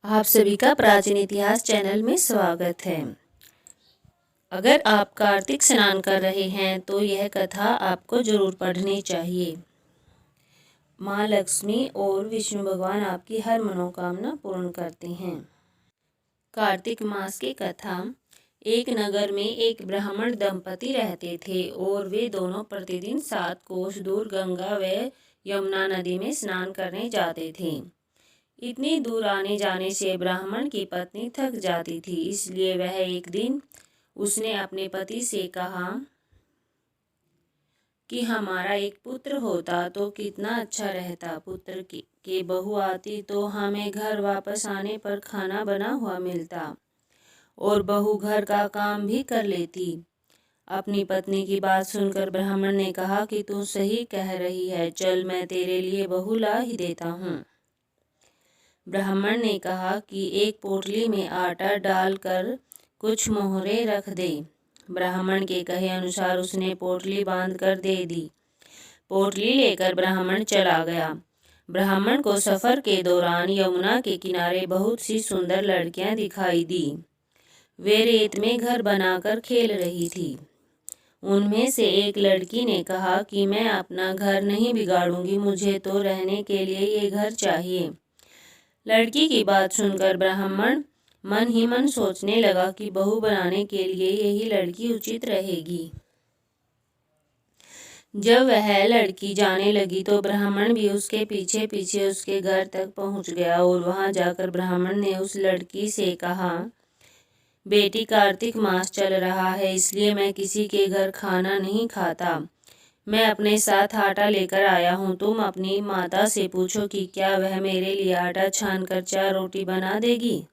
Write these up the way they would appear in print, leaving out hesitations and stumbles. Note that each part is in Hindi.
आप सभी का प्राचीन इतिहास चैनल में स्वागत है। अगर आप कार्तिक स्नान कर रहे हैं तो यह कथा आपको जरूर पढ़नी चाहिए। माँ लक्ष्मी और विष्णु भगवान आपकी हर मनोकामना पूर्ण करते हैं। कार्तिक मास की कथा। एक नगर में एक ब्राह्मण दंपति रहते थे और वे दोनों प्रतिदिन 7 कोस दूर गंगा व यमुना नदी में स्नान करने जाते थे। इतनी दूर आने जाने से ब्राह्मण की पत्नी थक जाती थी, इसलिए वह एक दिन उसने अपने पति से कहा कि हमारा एक पुत्र होता तो कितना अच्छा रहता। पुत्र के बहू आती तो हमें घर वापस आने पर खाना बना हुआ मिलता और बहू घर का काम भी कर लेती। अपनी पत्नी की बात सुनकर ब्राह्मण ने कहा कि तू सही कह रही है, चल मैं तेरे लिए बहू ला ही देता हूँ। ब्राह्मण ने कहा कि एक पोटली में आटा डालकर कुछ मोहरे रख दे। ब्राह्मण के कहे अनुसार उसने पोटली बांध कर दे दी। पोटली लेकर ब्राह्मण चला गया। ब्राह्मण को सफर के दौरान यमुना के किनारे बहुत सी सुंदर लड़कियां दिखाई दी। वे रेत में घर बनाकर खेल रही थी। उनमें से एक लड़की ने कहा कि मैं अपना घर नहीं बिगाड़ूंगी, मुझे तो रहने के लिए ये घर चाहिए। लड़की की बात सुनकर ब्राह्मण मन ही मन सोचने लगा कि बहू बनाने के लिए यही लड़की उचित रहेगी। जब वह लड़की जाने लगी तो ब्राह्मण भी उसके पीछे पीछे उसके घर तक पहुंच गया और वहां जाकर ब्राह्मण ने उस लड़की से कहा, बेटी, कार्तिक मास चल रहा है, इसलिए मैं किसी के घर खाना नहीं खाता। मैं अपने साथ आटा लेकर आया हूँ। तुम अपनी माता से पूछो कि क्या वह मेरे लिए आटा छान कर 4 रोटी बना देगी।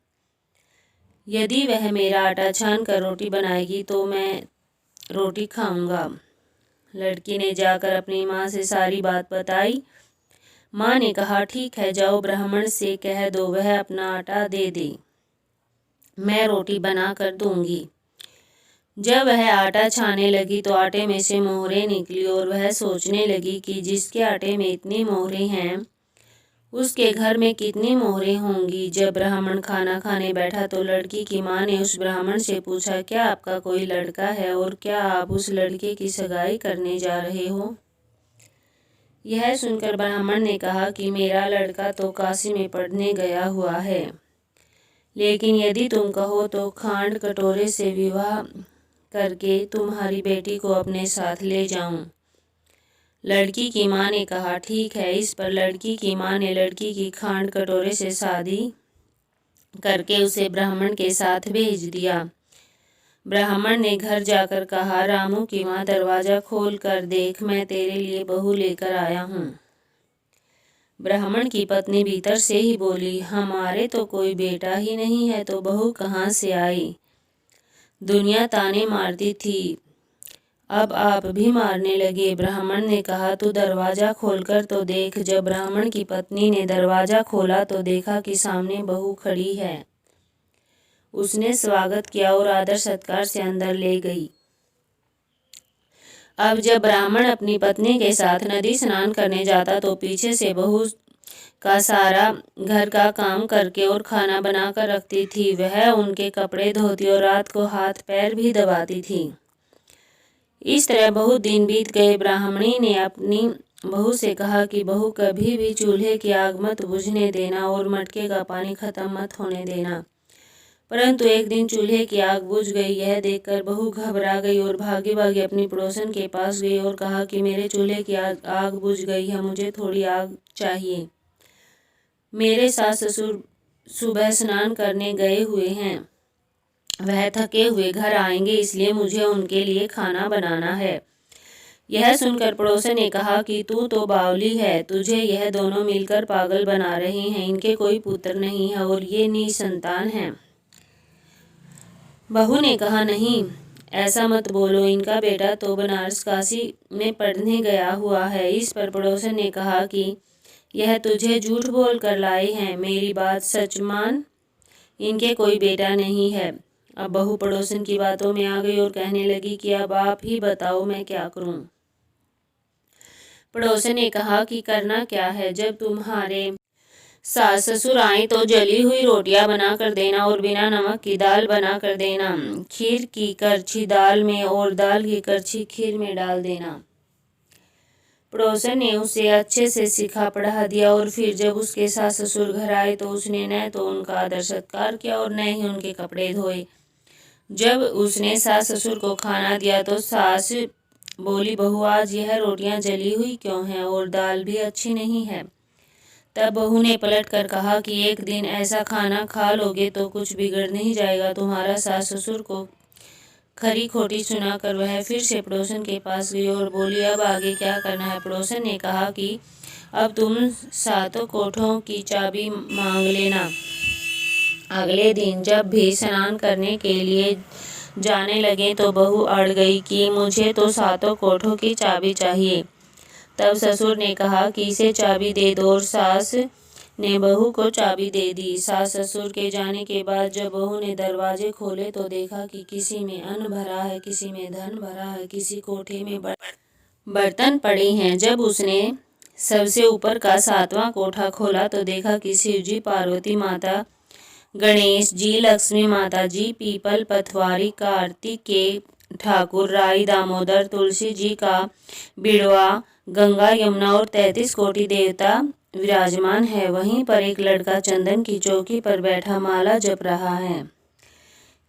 यदि वह मेरा आटा छान कर रोटी बनाएगी तो मैं रोटी खाऊंगा। लड़की ने जाकर अपनी माँ से सारी बात बताई। माँ ने कहा, ठीक है, जाओ ब्राह्मण से कह दो वह अपना आटा दे दे, मैं रोटी बना कर दूंगी। जब वह आटा छाने लगी तो आटे में से मोहरें निकली और वह सोचने लगी कि जिसके आटे में इतनी मोहरें हैं उसके घर में कितनी मोहरें होंगी। जब ब्राह्मण खाना खाने बैठा तो लड़की की माँ ने उस ब्राह्मण से पूछा, क्या आपका कोई लड़का है और क्या आप उस लड़के की सगाई करने जा रहे हो। यह सुनकर ब्राह्मण ने कहा कि मेरा लड़का तो काशी में पढ़ने गया हुआ है, लेकिन यदि तुम कहो तो खांड कटोरे से विवाह करके तुम्हारी बेटी को अपने साथ ले जाऊं। लड़की की माँ ने कहा, ठीक है। इस पर लड़की की माँ ने लड़की की खांड कटोरे से शादी करके उसे ब्राह्मण के साथ भेज दिया। ब्राह्मण ने घर जाकर कहा, रामू की माँ, दरवाजा खोल कर देख, मैं तेरे लिए बहू लेकर आया हूँ। ब्राह्मण की पत्नी भीतर से ही बोली, हमारे तो कोई बेटा ही नहीं है तो बहू कहाँ से आई। दुनिया ताने मारती थी, अब आप भी मारने लगे। ब्राह्मण ने कहा, तू दरवाजा खोलकर तो देख। जब ब्राह्मण की पत्नी ने दरवाजा खोला तो देखा कि सामने बहू खड़ी है। उसने स्वागत किया और आदर सत्कार से अंदर ले गई। अब जब ब्राह्मण अपनी पत्नी के साथ नदी स्नान करने जाता तो पीछे से बहू का सारा घर का काम करके और खाना बनाकर रखती थी। वह उनके कपड़े धोती और रात को हाथ पैर भी दबाती थी। इस तरह बहुत दिन बीत गए। ब्राह्मणी ने अपनी बहू से कहा कि बहू, कभी भी चूल्हे की आग मत बुझने देना और मटके का पानी खत्म मत होने देना। परंतु एक दिन चूल्हे की आग बुझ गई। यह देखकर बहू घबरा गई और भागे भागे अपनी पड़ोसन के पास गई और कहा कि मेरे चूल्हे की आग बुझ गई है, मुझे थोड़ी आग चाहिए। मेरे सास ससुर सुबह स्नान करने गए हुए हैं, वह थके हुए घर आएंगे, इसलिए मुझे उनके लिए खाना बनाना है। यह सुनकर पड़ोसन ने कहा कि तू तो बावली है, तुझे यह दोनों मिलकर पागल बना रहे हैं। इनके कोई पुत्र नहीं है और ये निसंतान हैं। बहू ने कहा, नहीं, ऐसा मत बोलो, इनका बेटा तो बनारस काशी में पढ़ने गया हुआ है। इस पर पड़ोसन ने कहा कि यह तुझे झूठ बोल कर लाए हैं, मेरी बात सच मान, इनके कोई बेटा नहीं है। अब बहू पड़ोसन की बातों में आ गई और कहने लगी कि अब आप ही बताओ मैं क्या करूं। पड़ोसन ने कहा कि करना क्या है, जब तुम्हारे सास ससुर आए तो जली हुई रोटियां बना कर देना और बिना नमक की दाल बना कर देना। खीर की करछी दाल में और दाल की करछी खीर में डाल देना। पड़ोसन ने उसे अच्छे से सिखा पढ़ा दिया और फिर जब उसके सास ससुर घर आए तो उसने न तो उनका आदर सत्कार किया और न ही उनके कपड़े धोए। जब उसने सास ससुर को खाना दिया तो सास बोली, बहू आज यह रोटियां जली हुई क्यों हैं और दाल भी अच्छी नहीं है। तब बहू ने पलट कर कहा कि एक दिन ऐसा खाना खा लोगे तो कुछ बिगड़ नहीं जाएगा। तुम्हारा सास ससुर को खरी खोटी सुनाकर वह फिर से पड़ोसन के पास गई और बोली, अब आगे क्या करना है। पड़ोसन ने कहा कि अब तुम 7 कोठों की चाबी मांग लेना। अगले दिन जब भी स्नान करने के लिए जाने लगे तो बहू अड़ गई कि मुझे तो 7 कोठों की चाबी चाहिए। तब ससुर ने कहा कि इसे चाबी दे दो और सास ने बहू को चाबी दे दी। सास ससुर के जाने के बाद जब बहू ने दरवाजे खोले तो देखा कि किसी में अन्न भरा है, किसी में धन भरा है, किसी कोठे में बर्तन पड़े हैं। जब उसने सबसे ऊपर का 7वां कोठा खोला तो देखा कि शिव जी, पार्वती माता, गणेश जी, लक्ष्मी माता जी, पीपल, पथवारी, कार्तिक के ठाकुर, राई, दामोदर, तुलसी जी का बिड़वा, गंगा, यमुना और 33 कोटि देवता विराजमान है। वहीं पर एक लड़का चंदन की चौकी पर बैठा माला जप रहा है।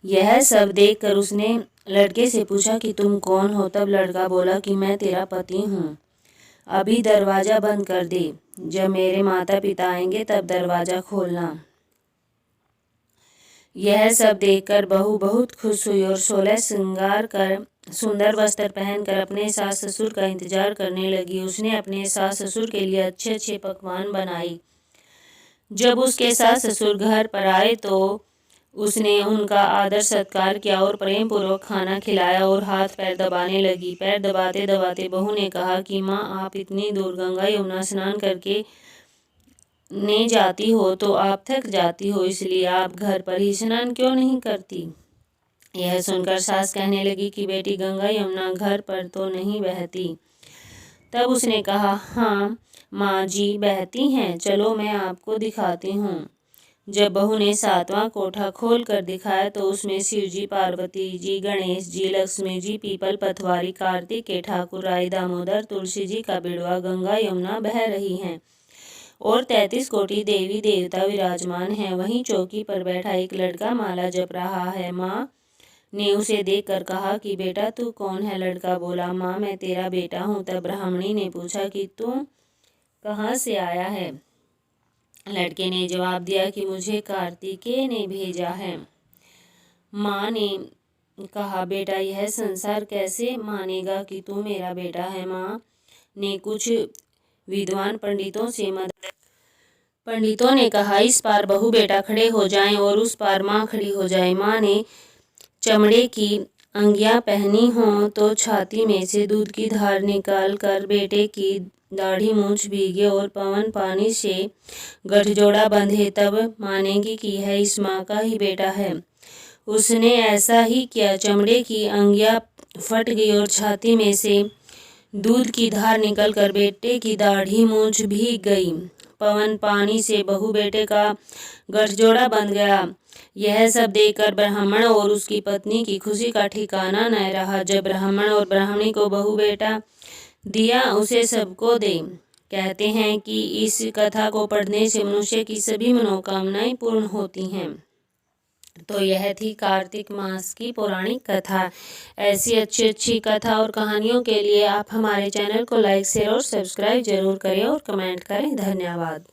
यह सब देखकर उसने लड़के से पूछा कि तुम कौन हो। तब लड़का बोला कि मैं तेरा पति हूँ, अभी दरवाजा बंद कर दे, जब मेरे माता पिता आएंगे तब दरवाजा खोलना। यह सब देखकर बहू बहुत खुश हुई और 16 श्रृंगार कर सुंदर वस्त्र पहनकर अपने सास ससुर का इंतजार करने लगी। उसने अपने सास ससुर के लिए अच्छे अच्छे पकवान बनाई। जब उसके सास ससुर घर पर आए तो उसने उनका आदर सत्कार किया और प्रेम पूर्वक खाना खिलाया और हाथ पैर दबाने लगी। पैर दबाते दबाते बहू ने कहा कि माँ, आप इतनी दूर गंगा यमुना स्नान करके ने जाती हो तो आप थक जाती हो, इसलिए आप घर पर ही स्नान क्यों नहीं करती। यह सुनकर सास कहने लगी कि बेटी, गंगा यमुना घर पर तो नहीं बहती। तब उसने कहा, हाँ माँ जी, बहती हैं, चलो मैं आपको दिखाती हूँ। जब बहू ने 7वां कोठा खोल कर दिखाया तो उसमें शिव जी, पार्वती जी, गणेश जी, लक्ष्मी जी, पीपल, पथवारी, कार्तिक के ठाकुर, राई, दामोदर, तुलसी जी का बिड़वा, गंगा यमुना बह रही हैं और 33 कोटि देवी देवता विराजमान हैं। वहीं चौकी पर बैठा एक लड़का माला जप रहा है। माँ ने उसे देखकर कहा कि बेटा, तू कौन है। लड़का बोला, माँ मैं तेरा बेटा हूँ। तब ब्राह्मणी ने पूछा कि तू कहाँ से आया है। लड़के ने जवाब दिया कि मुझे कार्तिकेय ने भेजा है। माँ ने कहा, बेटा यह संसार कैसे मानेगा कि तू मेरा बेटा है। माँ ने कुछ विद्वान पंडितों से मदद। पंडितों ने कहा, इस पार बहू बेटा खड़े हो जाएं और उस पार माँ खड़ी हो जाए। माँ ने चमड़े की अंगियां पहनी हों तो छाती में से दूध की धार निकाल कर बेटे की दाढ़ी मूंछ भीगे और पवन पानी से गठजोड़ा बंधे, तब मानेगी कि यह इस माँ का ही बेटा है। उसने ऐसा ही किया। चमड़े की अंगियां फट गई और छाती में से दूध की धार निकलकर बेटे की दाढ़ी मूंछ भीग गई। पवन पानी से बहू बेटे का गठजोड़ा बंध गया। यह सब देखकर ब्राह्मण और उसकी पत्नी की खुशी का ठिकाना न रहा। जब ब्राह्मण और ब्राह्मणी को बहू बेटा दिया, उसे सबको दे। कहते हैं कि इस कथा को पढ़ने से मनुष्य की सभी मनोकामनाएं पूर्ण होती हैं। तो यह थी कार्तिक मास की पौराणिक कथा। ऐसी अच्छी अच्छी कथा और कहानियों के लिए आप हमारे चैनल को लाइक, शेयर और सब्सक्राइब जरूर करें और कमेंट करें। धन्यवाद।